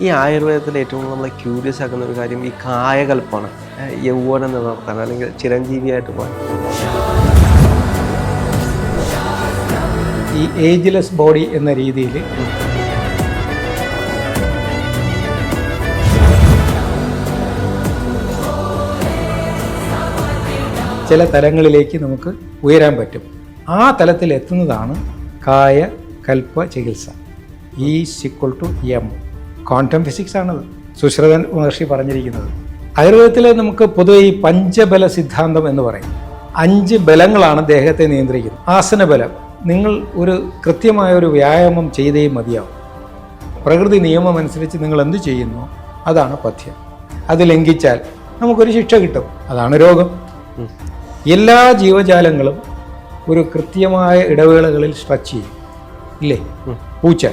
ഈ ആയുർവേദത്തിൽ ഏറ്റവും നമ്മളെ ക്യൂരിയസ് ആക്കുന്ന ഒരു കാര്യം ഈ കായകൽപ്പാണ്. യൗവനം നിലനിർത്താൻ അല്ലെങ്കിൽ ചിരഞ്ജീവിയായിട്ട് പോകാൻ. ഈ ഏജ്ലെസ് ബോഡി എന്ന രീതിയിൽ ചില തലങ്ങളിലേക്ക് നമുക്ക് ഉയരാൻ പറ്റും. ആ തലത്തിൽ എത്തുന്നതാണ് കായകൽപ്പ ചികിത്സ. E=M. ക്വാണ്ടം ഫിസിക്സ് ആണത് സുശ്രുതൻ മഹർഷി പറഞ്ഞിരിക്കുന്നത്. ആയുർവേദത്തിൽ നമുക്ക് പൊതുവെ ഈ പഞ്ചബല സിദ്ധാന്തം എന്ന് പറയും. 5 ബലങ്ങളാണ് ദേഹത്തെ നിയന്ത്രിക്കുന്നത്. ആസനബലം, നിങ്ങൾ ഒരു കൃത്യമായ ഒരു വ്യായാമം ചെയ്തേ മതിയാവും. പ്രകൃതി നിയമം അനുസരിച്ച് നിങ്ങൾ എന്ത് ചെയ്യുന്നു അതാണ് പഥ്യം. അത് ലംഘിച്ചാൽ നമുക്കൊരു ശിക്ഷ കിട്ടും, അതാണ് രോഗം. എല്ലാ ജീവജാലങ്ങളും ഒരു കൃത്യമായ ഇടവേളകളിൽ സ്ട്രെച്ച് ചെയ്യും, ഇല്ലേ? പൂച്ച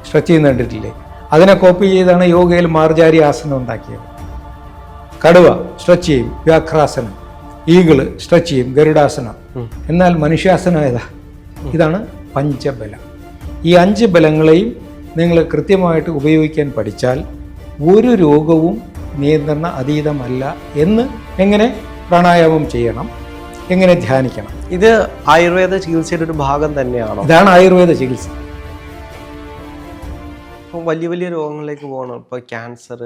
സ്ട്രെച്ച് ചെയ്യുന്ന കണ്ടിട്ടില്ലേ? അതിനെ കോപ്പി ചെയ്താണ് യോഗയിൽ മാർജാരി ആസനം ഉണ്ടാക്കിയത്. കടുവ സ്ട്രെച്ച് ചെയ്യും, വ്യാഘ്രാസനം. ഈഗിള് സ്ട്രെച്ച് ചെയ്യും, ഗരുഡാസനം. എന്നാൽ മനുഷ്യാസനം ഏതാ? ഇതാണ് പഞ്ചബലം. ഈ 5 ബലങ്ങളെയും നിങ്ങൾ കൃത്യമായിട്ട് ഉപയോഗിക്കാൻ പഠിച്ചാൽ ഒരു രോഗവും നിയന്ത്രണ അതീതമല്ല. എന്ന് എങ്ങനെ പ്രാണായാമം ചെയ്യണം, എങ്ങനെ ധ്യാനിക്കണം, ഇത് ആയുർവേദ ചികിത്സയുടെ ഒരു ഭാഗം തന്നെയാണോ? ഇതാണ് ആയുർവേദ ചികിത്സ. ഇപ്പം വലിയ വലിയ രോഗങ്ങളിലേക്ക് പോകണം, ഇപ്പോൾ ക്യാൻസർ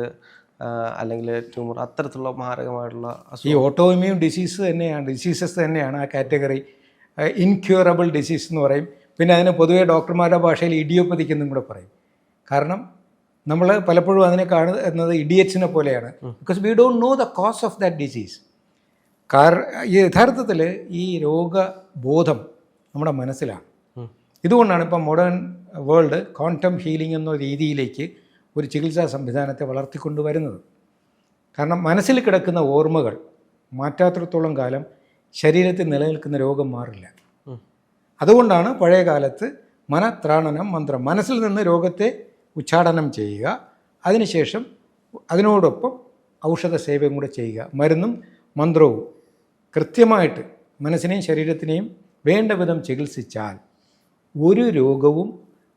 അല്ലെങ്കിൽ ട്യൂമർ, അത്തരത്തിലുള്ള മാരകമായിട്ടുള്ള ഈ ഓട്ടോ ഇമ്മ്യൂൺ ഡിസീസസ് തന്നെയാണ് ആ കാറ്റഗറി. ഇൻക്യൂറബിൾ ഡിസീസ് എന്ന് പറയും. പിന്നെ അതിന് പൊതുവെ ഡോക്ടർമാരുടെ ഭാഷയിൽ ഇഡിയോപ്പതിക് എന്നും കൂടെ പറയും. കാരണം നമ്മൾ പലപ്പോഴും അതിനെ കാണുന്നത് ഇഡിയറ്റ്സിനെ പോലെയാണ്. Because we don't know the cause of that disease. യഥാർത്ഥത്തിൽ ഈ രോഗബോധം നമ്മുടെ മനസ്സിലാണ്. ഇതുകൊണ്ടാണ് ഇപ്പം മോഡേൺ വേൾഡ് ക്വാണ്ടം ഹീലിംഗ് എന്ന രീതിയിലേക്ക് ഒരു ചികിത്സാ സംവിധാനത്തെ വളർത്തിക്കൊണ്ടുവരുന്നത്. കാരണം മനസ്സിൽ കിടക്കുന്ന ഓർമ്മകൾ മാറ്റാത്തിടത്തോളം കാലം ശരീരത്തിൽ നിലനിൽക്കുന്ന രോഗം മാറില്ല. അതുകൊണ്ടാണ് പഴയ കാലത്ത് മനത്രാണനം മന്ത്രം, മനസ്സിൽ നിന്ന് രോഗത്തെ ഉച്ചാടനം ചെയ്യുക, അതിനുശേഷം അതിനോടൊപ്പം ഔഷധ സേവയും കൂടെ ചെയ്യുക. മരുന്നും മന്ത്രവും കൃത്യമായിട്ട് മനസ്സിനെയും ശരീരത്തിനെയും വേണ്ട വിധം ചികിത്സിച്ചാൽ ഒരു രോഗവും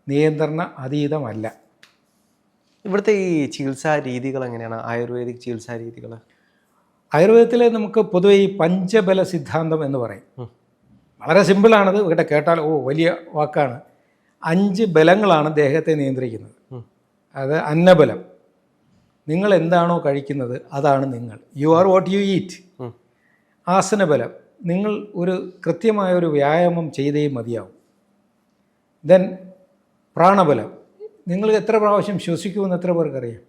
നിയന്ത്രണ അതീതമല്ല. ഇവിടുത്തെ ഈ ചികിത്സാ രീതികൾ എങ്ങനെയാണ്, ആയുർവേദിക് ചികിത്സാ രീതികൾ? ആയുർവേദത്തിൽ നമുക്ക് പൊതുവെ ഈ പഞ്ചബല സിദ്ധാന്തം എന്ന് പറയും. വളരെ സിമ്പിളാണത്. ഇവിടെ കേട്ടാൽ വലിയ വാക്കാണ്. 5 ബലങ്ങളാണ് ദേഹത്തെ നിയന്ത്രിക്കുന്നത്. അത് അന്നബലം, നിങ്ങൾ എന്താണോ കഴിക്കുന്നത് അതാണ് നിങ്ങൾ. You are what you eat. ആസനബലം, നിങ്ങൾ ഒരു കൃത്യമായ ഒരു വ്യായാമം ചെയ്തേ മതിയാവും. ദെൻ പ്രാണബലം, നിങ്ങൾ എത്ര പ്രാവശ്യം ശ്വസിക്കുമെന്ന് എത്ര പേർക്കറിയാം?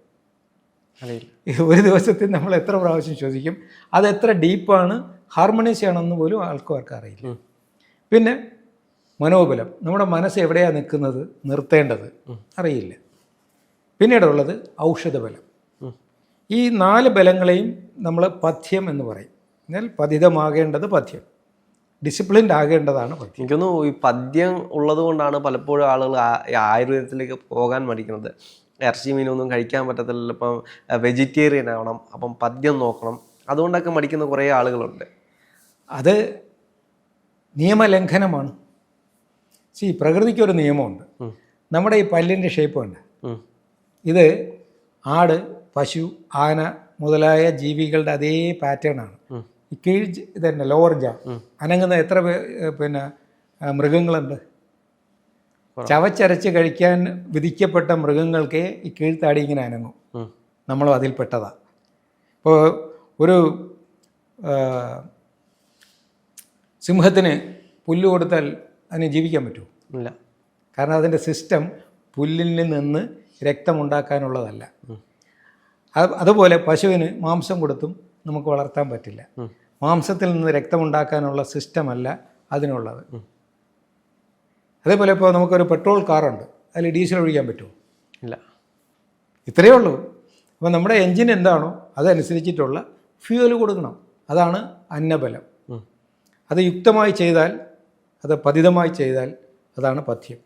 ഒരു ദിവസത്തിൽ നമ്മൾ എത്ര പ്രാവശ്യം ശ്വസിക്കും, അത് എത്ര ഡീപ്പാണ്, ഹാർമോണിയസ് ആണെന്ന് പോലും ആൾക്കാർക്ക് അറിയില്ല. പിന്നെ മനോബലം, നമ്മുടെ മനസ്സ് എവിടെയാണ് നിൽക്കുന്നത്, നിർത്തേണ്ടത് അറിയില്ല. പിന്നീടുള്ളത് ഔഷധബലം. ഈ 4 ബലങ്ങളെയും നമ്മൾ പഥ്യം എന്ന് പറയും. എന്നാൽ പതിതമാകേണ്ടത് പഥ്യം, ഡിസിപ്ലിൻഡ് ആകേണ്ടതാണ് പഥ്യം. എനിക്കൊന്നു ഈ പദ്യം ഉള്ളത് കൊണ്ടാണ് പലപ്പോഴും ആളുകൾ ആയുർവേദത്തിലേക്ക് പോകാൻ മടിക്കുന്നത്. ഇറച്ചി മീനൊന്നും കഴിക്കാൻ പറ്റത്തില്ല, ഇപ്പം വെജിറ്റേറിയൻ ആവണം, അപ്പം പദ്യം നോക്കണം, അതുകൊണ്ടൊക്കെ മടിക്കുന്ന കുറേ ആളുകളുണ്ട്. അത് നിയമലംഘനമാണ്. പ്രകൃതിക്കൊരു നിയമമുണ്ട്. നമ്മുടെ ഈ പല്ലിൻ്റെ ഷേപ്പ് ഉണ്ട്. ഇത് ആട്, പശു, ആന മുതലായ ജീവികളുടെ അതേ പാറ്റേണാണ്. ഈ കീഴ് ഇതന്നെ ലോവർ ജാ അനങ്ങുന്ന എത്ര മൃഗങ്ങളുണ്ട്? ചവച്ചരച്ച് കഴിക്കാൻ വിധിക്കപ്പെട്ട മൃഗങ്ങൾക്ക് ഈ കീഴ്ത്താടി ഇങ്ങനെ അനങ്ങും. നമ്മളും അതിൽപ്പെട്ടതാണ്. ഇപ്പോൾ ഒരു സിംഹത്തിന് പുല്ല് കൊടുത്താൽ അതിന് ജീവിക്കാൻ പറ്റുമോ? ഇല്ല. കാരണം അതിൻ്റെ സിസ്റ്റം പുല്ലിൽ നിന്ന് രക്തമുണ്ടാക്കാനുള്ളതല്ല. അതുപോലെ പശുവിന് മാംസം കൊടുത്തും നമുക്ക് വളർത്താൻ പറ്റില്ല. മാംസത്തിൽ നിന്ന് രക്തമുണ്ടാക്കാനുള്ള സിസ്റ്റമല്ല അതിനുള്ളത്. അതേപോലെ ഇപ്പോൾ നമുക്കൊരു പെട്രോൾ കാറുണ്ട്, അതിൽ ഡീസൽ ഒഴിക്കാൻ പറ്റുമോ? ഇല്ല. ഇത്രയേ ഉള്ളൂ. അപ്പോൾ നമ്മുടെ എൻജിൻ എന്താണോ അതനുസരിച്ചിട്ടുള്ള ഫ്യൂവൽ കൊടുക്കണം. അതാണ് അന്നബലം. അത് യുക്തമായി ചെയ്താൽ, അത് പതിതമായി ചെയ്താൽ അതാണ് പഥ്യം.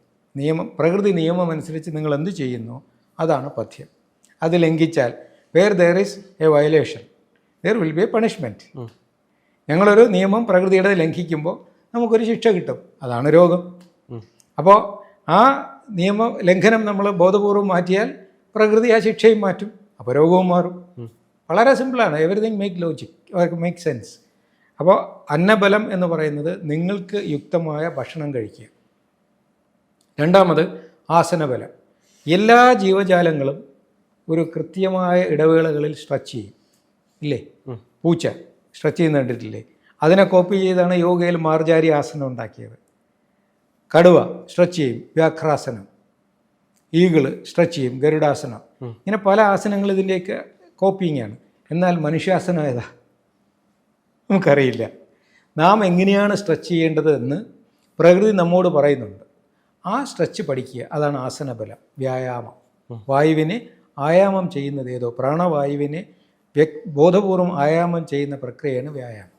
പ്രകൃതി നിയമം അനുസരിച്ച് നിങ്ങൾ എന്ത് ചെയ്യുന്നു അതാണ് പഥ്യം. അത് ലംഘിച്ചാൽ where there is a violation there will be a punishment. ഞങ്ങളൊരു നിയമം പ്രകൃതിയുടെ ലംഘിക്കുമ്പോൾ നമുക്കൊരു ശിക്ഷ കിട്ടും, അതാണ് രോഗം. അപ്പോൾ ആ നിയമ ലംഘനം നമ്മൾ ബോധപൂർവം മാറ്റിയാൽ പ്രകൃതി ആ ശിക്ഷയും മാറ്റും, അപ്പോൾ രോഗവും മാറും. വളരെ സിമ്പിളാണ്. Everything make logic, make sense. അപ്പോൾ അന്നബലം എന്ന് പറയുന്നത് നിങ്ങൾക്ക് യുക്തമായ ഭക്ഷണം കഴിക്കുക. രണ്ടാമത് ആസനബലം. എല്ലാ ജീവജാലങ്ങളും ഒരു കൃത്യമായ ഇടവേളകളിൽ സ്ട്രെച്ച് ചെയ്യും, ഇല്ലേ? പൂച്ച സ്ട്രെച്ച് ചെയ്യുന്ന കണ്ടിട്ടില്ലേ? അതിനെ കോപ്പി ചെയ്താണ് യോഗയിൽ മാർജാരി ആസനം ഉണ്ടാക്കിയത്. കടുവ സ്ട്രെച്ച് ചെയ്യും, വ്യാഘ്രാസനം. ഈഗിള് സ്ട്രെച്ച് ചെയ്യും, ഗരുഡാസനം. ഇങ്ങനെ പല ആസനങ്ങൾ ഇതിൻ്റെയൊക്കെ കോപ്പിയിങ് ആണ്. എന്നാൽ മനുഷ്യാസനം ഏതാ നമുക്കറിയില്ല. നാം എങ്ങനെയാണ് സ്ട്രെച്ച് ചെയ്യേണ്ടത് എന്ന് പ്രകൃതി നമ്മോട് പറയുന്നുണ്ട്. ആ സ്ട്രെച്ച് പഠിക്കുക, അതാണ് ആസനബലം, വ്യായാമം. വായുവിനെ ആയാമം ചെയ്യുന്നത് ഏതോ, പ്രാണവായുവിനെ ബോധപൂർവം ആയാമം ചെയ്യുന്ന പ്രക്രിയയാണ് വ്യായാമം.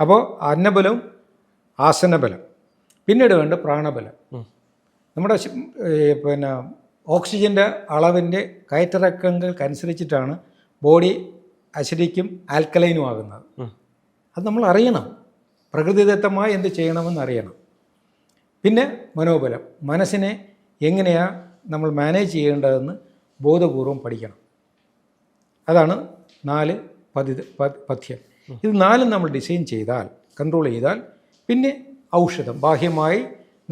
അപ്പോൾ അന്നബലം, ആസനബലം. പിന്നീട് വേണ്ട പ്രാണബലം. നമ്മുടെ പിന്നെ ഓക്സിജൻ്റെ അളവിൻ്റെ കയറ്റിറക്കങ്ങൾക്കനുസരിച്ചിട്ടാണ് ബോഡി അസിഡിക്കും ആൽക്കലൈനും ആകുന്നത്. അത് നമ്മൾ അറിയണം, പ്രകൃതിദത്തമായി എന്ത് ചെയ്യണമെന്ന് അറിയണം. പിന്നെ മനോബലം, മനസ്സിനെ എങ്ങനെയാണ് നമ്മൾ മാനേജ് ചെയ്യേണ്ടതെന്ന് ബോധപൂർവം പഠിക്കണം. അതാണ് 4 പഥ്യം. ഇത് 4 നമ്മൾ ഡിസൈൻ ചെയ്താൽ, കൺട്രോൾ ചെയ്താൽ, പിന്നെ ഔഷധം, ബാഹ്യമായി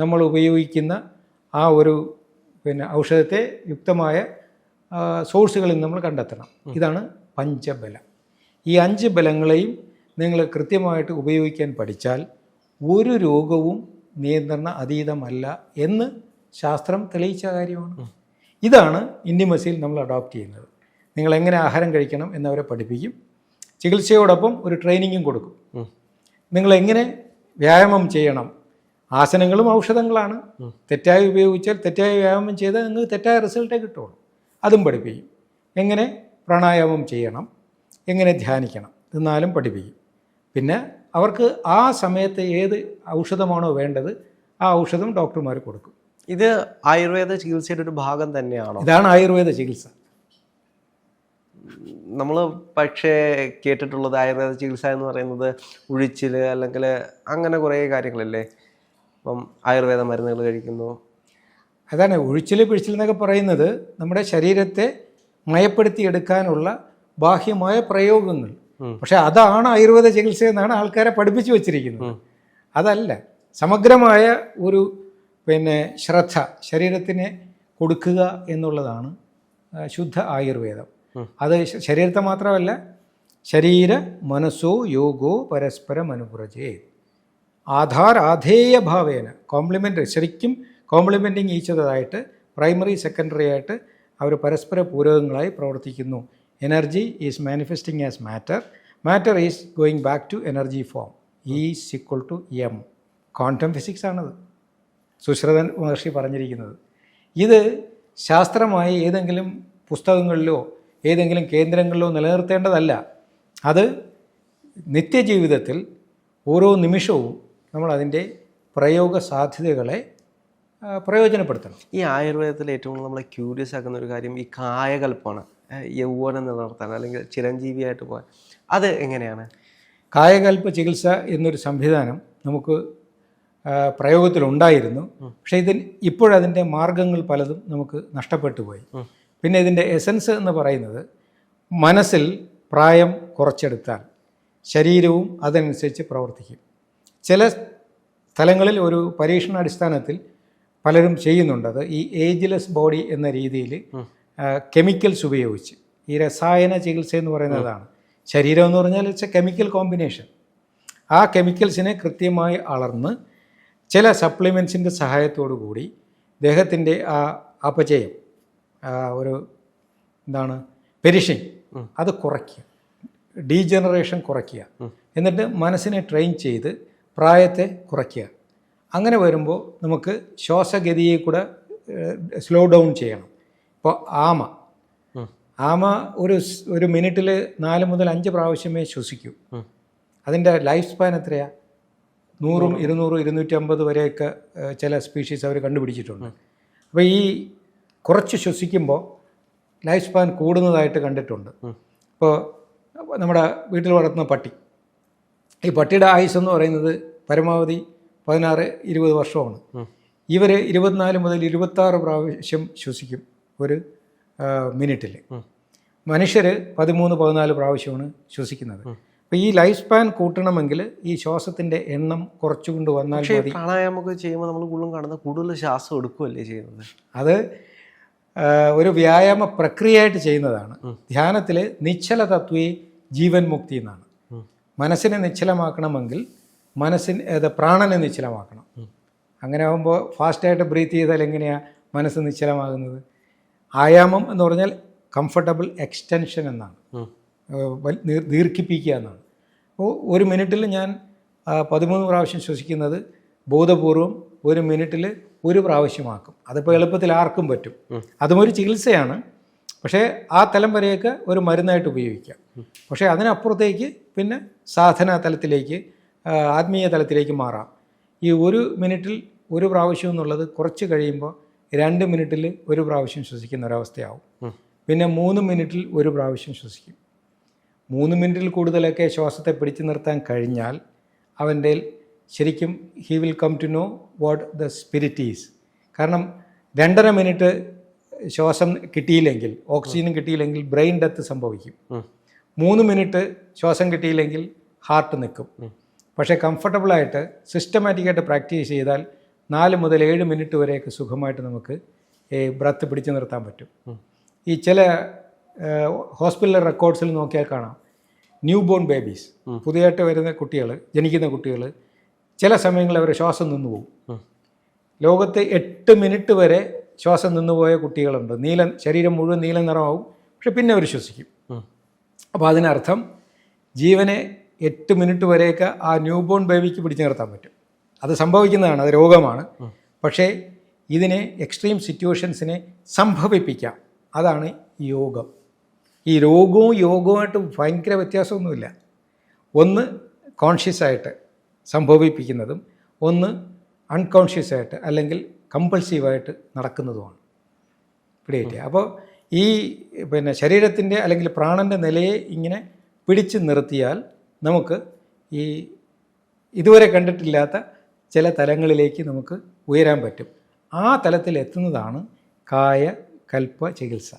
നമ്മൾ ഉപയോഗിക്കുന്ന ആ ഒരു ഔഷധത്തെ യുക്തമായ സോഴ്സുകളിൽ നമ്മൾ കണ്ടെത്തണം. ഇതാണ് പഞ്ചബലം. ഈ 5 ബലങ്ങളെയും നിങ്ങൾ കൃത്യമായിട്ട് ഉപയോഗിക്കാൻ പഠിച്ചാൽ ഒരു രോഗവും നിയന്ത്രണ അതീതമല്ല എന്ന് ശാസ്ത്രം തെളിയിച്ച കാര്യമാണ്. ഇതാണ് ഇൻറ്റിമസിയിൽ നമ്മൾ അഡോപ്റ്റ് ചെയ്യുന്നത്. നിങ്ങൾ എങ്ങനെ ആഹാരം കഴിക്കണം എന്നവരെ പഠിപ്പിക്കും. ചികിത്സയോടൊപ്പം ഒരു ട്രെയിനിങ്ങും കൊടുക്കും. നിങ്ങളെങ്ങനെ വ്യായാമം ചെയ്യണം, ആസനങ്ങളും ഔഷധങ്ങളാണ്. തെറ്റായി ഉപയോഗിച്ചാൽ, തെറ്റായ വ്യായാമം ചെയ്താൽ നിങ്ങൾക്ക് തെറ്റായ റിസൾട്ടേ കിട്ടുള്ളൂ. അതും പഠിപ്പിക്കും. എങ്ങനെ പ്രാണായാമം ചെയ്യണം, എങ്ങനെ ധ്യാനിക്കണം, ഇത് 4 പഠിപ്പിക്കും. പിന്നെ അവർക്ക് ആ സമയത്ത് ഏത് ഔഷധമാണോ വേണ്ടത് ആ ഔഷധം ഡോക്ടർമാർ കൊടുക്കും. ഇത് ആയുർവേദ ചികിത്സയുടെ ഒരു ഭാഗം തന്നെയാണോ? ഇതാണ് ആയുർവേദ ചികിത്സ. നമ്മൾ പക്ഷേ കേട്ടിട്ടുള്ളത് ആയുർവേദ ചികിത്സ എന്ന് പറയുന്നത് ഉഴിച്ചിൽ അല്ലെങ്കിൽ അങ്ങനെ കുറേ കാര്യങ്ങളല്ലേ. അപ്പം ആയുർവേദ മരുന്നുകൾ കഴിക്കുന്നു. അതാണ് ഉഴിച്ചിൽ പിഴിച്ചിൽ എന്നൊക്കെ പറയുന്നത് നമ്മുടെ ശരീരത്തെ മയപ്പെടുത്തിയെടുക്കാനുള്ള ബാഹ്യമായ പ്രയോഗങ്ങൾ. പക്ഷെ അതാണ് ആയുർവേദ ചികിത്സ എന്നാണ് ആൾക്കാരെ പഠിപ്പിച്ചു വച്ചിരിക്കുന്നത്. അതല്ല, സമഗ്രമായ ഒരു ശ്രദ്ധ ശരീരത്തിന് കൊടുക്കുക എന്നുള്ളതാണ് ശുദ്ധ ആയുർവേദം. അത് ശരീരത്തെ മാത്രമല്ല, ശരീര മനസ്സോ യോഗോ പരസ്പരം അനുപ്രജേ ആധേയ ഭാവേന കോംപ്ലിമെൻ്റ്, ശരിക്കും കോംപ്ലിമെൻറ്റിങ് ഈച്ചതായിട്ട് പ്രൈമറി സെക്കൻഡറി ആയിട്ട് അവർ പരസ്പര പൂരകങ്ങളായി പ്രവർത്തിക്കുന്നു. Energy is manifesting as matter, matter is going back to energy form. Is equal to M. Quantum physics ആണത് സുശ്രുതൻ മഹർഷി പറഞ്ഞിരിക്കുന്നത്. ഇത് ശാസ്ത്രമായി ഏതെങ്കിലും പുസ്തകങ്ങളിലോ ഏതെങ്കിലും കേന്ദ്രങ്ങളിലോ നിലനിർത്തേണ്ടതല്ല. അത് നിത്യജീവിതത്തിൽ ഓരോ നിമിഷവും നമ്മൾ അതിൻ്റെ പ്രയോഗ സാധ്യതകളെ പ്രയോജനപ്പെടുത്തണം. ഈ ആയുർവേദത്തിൽ ഏറ്റവും കൂടുതൽ നമ്മളെ ക്യൂരിയസ് ആക്കുന്ന ഒരു കാര്യം ഈ കായകൽപ്പമാണ്. യൗവനം നിലനിർത്താൻ അല്ലെങ്കിൽ ചിരഞ്ജീവിയായിട്ട് പോകാൻ, അത് എങ്ങനെയാണ്? കായകൽപ്പ ചികിത്സ എന്നൊരു സംവിധാനം നമുക്ക് പ്രയോഗത്തിലുണ്ടായിരുന്നു. പക്ഷേ ഇപ്പോഴതിൻ്റെ മാർഗങ്ങൾ പലതും നമുക്ക് നഷ്ടപ്പെട്ടു പോയി. പിന്നെ ഇതിൻ്റെ എസൻസ് എന്ന് പറയുന്നത് മനസ്സിൽ പ്രായം കുറച്ചെടുത്താൽ ശരീരവും അതനുസരിച്ച് പ്രവർത്തിക്കും. ചില സ്ഥലങ്ങളിൽ ഒരു പരീക്ഷണാടിസ്ഥാനത്തിൽ പലരും ചെയ്യുന്നുണ്ടത്. ഈ ഏജ്ലെസ് ബോഡി എന്ന രീതിയിൽ കെമിക്കൽസ് ഉപയോഗിച്ച്, ഈ രസായന ചികിത്സ എന്ന് പറയുന്നതാണ്. ശരീരം എന്ന് പറഞ്ഞാൽ ഇറ്റ്സ് എ കെമിക്കൽ കോമ്പിനേഷൻ. ആ കെമിക്കൽസിനെ കൃത്യമായി അളർന്ന് ചില സപ്ലിമെൻറ്റ്സിൻ്റെ സഹായത്തോടു കൂടി ദേഹത്തിൻ്റെ ആ അപചയം, ഒരു പെരിഷിങ്, അത് കുറയ്ക്കുക, ഡീജനറേഷൻ കുറയ്ക്കുക. എന്നിട്ട് മനസ്സിനെ ട്രെയിൻ ചെയ്ത് പ്രായത്തെ കുറയ്ക്കുക. അങ്ങനെ വരുമ്പോൾ നമുക്ക് ശ്വാസഗതിയെ കൂടെ സ്ലോ ഡൗൺ ചെയ്യണം. ഇപ്പോൾ ആമ ഒരു മിനിറ്റിൽ 4 മുതൽ 5 പ്രാവശ്യമേ ശ്വസിക്കൂ. അതിൻ്റെ ലൈഫ് സ്പാൻ എത്രയാണ്? 100, 200, 250 വരെയൊക്കെ ചില സ്പീഷീസ് അവർ കണ്ടുപിടിച്ചിട്ടുണ്ട്. അപ്പോൾ ഈ കുറച്ച് ശ്വസിക്കുമ്പോൾ ലൈഫ് സ്പാൻ കൂടുന്നതായിട്ട് കണ്ടിട്ടുണ്ട്. ഇപ്പോൾ നമ്മുടെ വീട്ടിൽ വളർത്തുന്ന പട്ടി, ഈ പട്ടിയുടെ ആയുസ് എന്ന് പറയുന്നത് പരമാവധി 16-20 വർഷമാണ്. ഇവർ 24 മുതൽ 26 പ്രാവശ്യം ശ്വസിക്കും ഒരു മിനിറ്റിൽ. മനുഷ്യർ 13-14 പ്രാവശ്യമാണ് ശ്വസിക്കുന്നത്. അപ്പോൾ ഈ ലൈഫ് സ്പാൻ കൂട്ടണമെങ്കിൽ ഈ ശ്വാസത്തിൻ്റെ എണ്ണം കുറച്ചുകൊണ്ട് വന്നാൽ മതി. പ്രാണായാമമൊക്കെ ചെയ്യുമ്പോൾ നമ്മൾ കൂടുതൽ ശ്വാസം എടുക്കുകയല്ലേ ചെയ്യുന്നത്? അത് ഒരു വ്യായാമ പ്രക്രിയയായിട്ട് ചെയ്യുന്നതാണ്. ധ്യാനത്തിൽ നിശ്ചല തത്വേ ജീവൻ മുക്തി എന്നാണ്. മനസ്സിനെ നിശ്ചലമാക്കണമെങ്കിൽ പ്രാണനെ നിശ്ചലമാക്കണം. അങ്ങനെ ആകുമ്പോൾ ഫാസ്റ്റായിട്ട് ബ്രീത്ത് ചെയ്താൽ എങ്ങനെയാണ് മനസ്സ് നിശ്ചലമാകുന്നത്? ആയാമം എന്ന് പറഞ്ഞാൽ കംഫർട്ടബിൾ എക്സ്റ്റൻഷൻ എന്നാണ്, ദീർഘിപ്പിക്കുക എന്നാണ്. അപ്പോൾ ഒരു മിനിറ്റിൽ ഞാൻ 13 പ്രാവശ്യം ശ്വസിക്കുന്നത് ബോധപൂർവം 1 മിനിറ്റിൽ 1 പ്രാവശ്യമാക്കും. അതിപ്പോൾ എളുപ്പത്തിൽ ആർക്കും പറ്റും. അതും ഒരു ചികിത്സയാണ്. പക്ഷേ ആ തലം വരെയൊക്കെ ഒരു മരുന്നായിട്ട് ഉപയോഗിക്കാം. പക്ഷേ അതിനപ്പുറത്തേക്ക് പിന്നെ സാധനാ തലത്തിലേക്ക്, ആത്മീയ തലത്തിലേക്ക് മാറാം. ഈ 1 മിനിറ്റിൽ 1 പ്രാവശ്യം എന്നുള്ളത് കുറച്ച് കഴിയുമ്പോൾ 2 മിനിറ്റിൽ 1 പ്രാവശ്യം ശ്വസിക്കുന്ന ഒരവസ്ഥയാവും. പിന്നെ 3 മിനിറ്റിൽ 1 പ്രാവശ്യം ശ്വസിക്കും. 3 മിനിറ്റിൽ കൂടുതലൊക്കെ ശ്വാസത്തെ പിടിച്ചു നിർത്താൻ കഴിഞ്ഞാൽ അവൻ്റെ ശരിക്കും he will come to know what the spirit is. കാരണം 2.5 മിനിറ്റ് ശ്വാസം കിട്ടിയില്ലെങ്കിൽ, ഓക്സിജൻ കിട്ടിയില്ലെങ്കിൽ ബ്രെയിൻ ഡെത്ത് സംഭവിക്കും. 3 മിനിറ്റ് ശ്വാസം കിട്ടിയില്ലെങ്കിൽ ഹാർട്ട് നിൽക്കും. പക്ഷേ കംഫർട്ടബിളായിട്ട് സിസ്റ്റമാറ്റിക്കായിട്ട് പ്രാക്ടീസ് ചെയ്താൽ 4 മുതൽ 7 മിനിറ്റ് വരെയൊക്കെ സുഖമായിട്ട് നമുക്ക് ബ്രത്ത് പിടിച്ചു നിർത്താൻ പറ്റും. ഈ ചില ഹോസ്പിറ്റൽ റെക്കോർഡ്സിൽ നോക്കിയാൽ കാണാം, ന്യൂ ബോൺ ബേബീസ്, പുതിയതായിട്ട് വരുന്ന കുട്ടികൾ, ജനിക്കുന്ന കുട്ടികൾ ചില സമയങ്ങളിൽ അവരുടെ ശ്വാസം നിന്നുപോകും. ലോകത്ത് 8 മിനിറ്റ് വരെ ശ്വാസം നിന്നുപോയ കുട്ടികളുണ്ട്. ശരീരം മുഴുവൻ നീല നിറമാവും, പക്ഷെ പിന്നെ അവർ ശ്വസിക്കും. അപ്പോൾ അതിനർത്ഥം ജീവനെ 8 മിനിറ്റ് വരെയൊക്കെ ആ ന്യൂ ബോൺ ബേബിക്ക് പിടിച്ചു നിർത്താൻ പറ്റും. അത് സംഭവിക്കുന്നതാണ്, അത് രോഗമാണ്. പക്ഷേ ഇതിനെ എക്സ്ട്രീം സിറ്റുവേഷൻസിനെ സംഭവിപ്പിക്കാം. അതാണ് യോഗം. ഈ യോഗവുമായിട്ട് ഭയങ്കര വ്യത്യാസമൊന്നുമില്ല. ഒന്ന് കോൺഷ്യസായിട്ട് സംഭവിപ്പിക്കുന്നതും ഒന്ന് അൺകോൺഷ്യസായിട്ട് അല്ലെങ്കിൽ കമ്പൾസീവായിട്ട് നടക്കുന്നതുമാണ് പിടികിട്ടുക. അപ്പോൾ ഈ ശരീരത്തിൻ്റെ അല്ലെങ്കിൽ പ്രാണൻ്റെ നിലയെ ഇങ്ങനെ പിടിച്ചു നിർത്തിയാൽ നമുക്ക് ഈ ഇതുവരെ കണ്ടിട്ടില്ലാത്ത ചില തലങ്ങളിലേക്ക് നമുക്ക് ഉയരാൻ പറ്റും. ആ തലത്തിൽ എത്തുന്നതാണ് കായ കൽപ്പ ചികിത്സ.